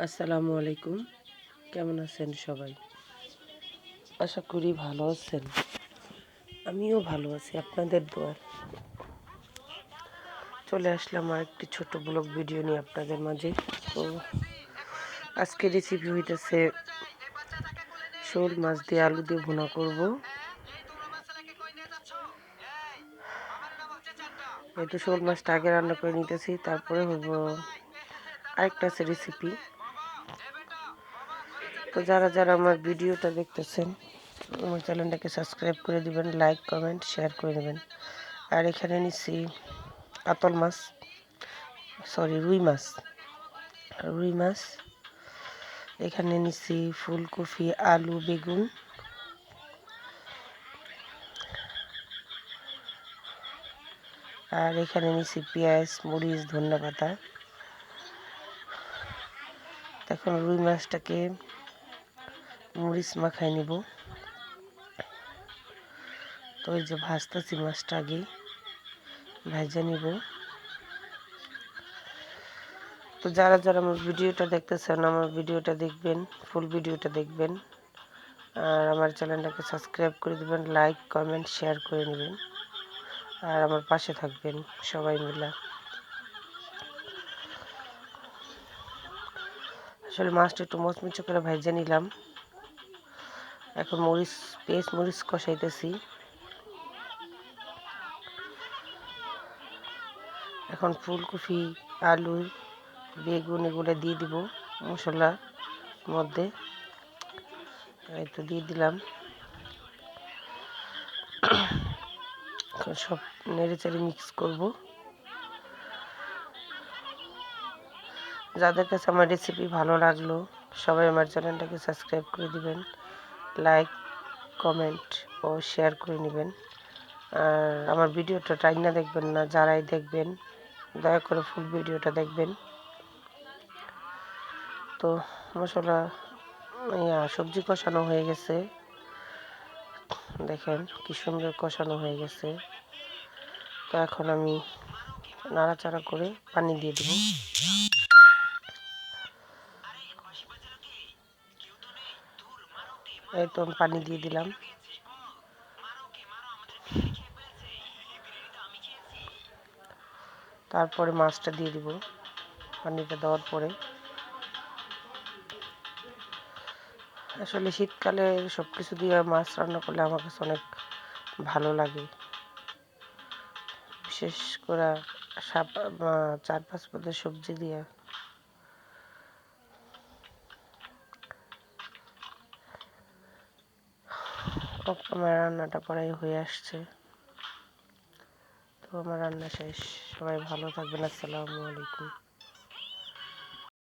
আসসালামু আলাইকুম। কেমন আছেন সবাই? আশা করি ভালো আছেন। আমিও ভালো আছি আপনাদের দোয়ায়। চলে আসলাম আরেকটি ছোট ব্লগ ভিডিও নিয়ে আপনাদের মাঝে। তো আজকে রেসিপি হইতেছে শোল মাছ দিয়ে আলু দিয়ে ভুনা করব। এই তো শোল মাছটা আগে রান্না করে নিতেছি, তারপরে হবো আরেকটা আছে রেসিপি। তো যারা যারা আমার ভিডিওটা দেখতেছেন আমার চ্যানেলটাকে সাবস্ক্রাইব করে দিবেন, লাইক কমেন্ট শেয়ার করে দেবেন। আর এখানে নিচ্ছি কাতল মাছ, রুই মাছ। এখানে নিচ্ছি ফুলকপি, আলু, বেগুন। আর এখানে নিচ্ছি পেঁয়াজ, মরিচ, ধনেপাতা। এখন রুই মাছটাকে মরিচ মাখায় নিব। তো এই যে ভাজতেছি মাছটা, আগে ভাজা নিব। তো যারা যারা আমার ভিডিওটা দেখতেছেন আমার ভিডিওটা দেখবেন, ফুল ভিডিওটা দেখবেন। আর আমার চ্যানেলটাকে সাবস্ক্রাইব করে দেবেন, লাইক কমেন্ট শেয়ার করে নেবেন। আর আমার পাশে থাকবেন সবাই মিলে। আসলে মাছটা একটু মচমচে করে ভেজে নিলাম। এখন পেঁয়াজ মরিচ কষাইতেছি। এখন ফুলকপি, আলু, বেগুন এগুলো দিয়ে দিব মশলার মধ্যে। এই তো দিয়ে দিলাম। সব নেড়েচেড়ে মিক্স করব। যাদের কাছে আমার রেসিপি ভালো লাগলো সবাই আমার চ্যানেলটাকে সাবস্ক্রাইব করে দিবেন, লাইক কমেন্ট ও শেয়ার করে নেবেন। আর আমার ভিডিওটা টাইনা দেখবেন না, যারাই দেখবেন দয়া করে ফুল ভিডিওটা দেখবেন। তো মশলা সবজি কষানো হয়ে গেছে, দেখেন কি সুন্দর কষানো হয়ে গেছে। তো এখন আমি নাড়াচাড়া করে পানি দিয়ে দেব। এই তো পানি দিয়ে দিলাম। তারপরে মাছটা দিয়ে দিব পানিটা দেওয়ার পরে। আসলে শীতকালে সব কিছু দিয়ে মাছ রান্না করলে আমার কাছে অনেক ভালো লাগে। বিশেষ করে 4-5 পদের সবজি দিয়ে। আমার রান্নাটা প্রায় হয়ে আসছে। তো আমার রান্না শেষ। সবাই ভালো থাকবেন। আসসালামু আলাইকুম।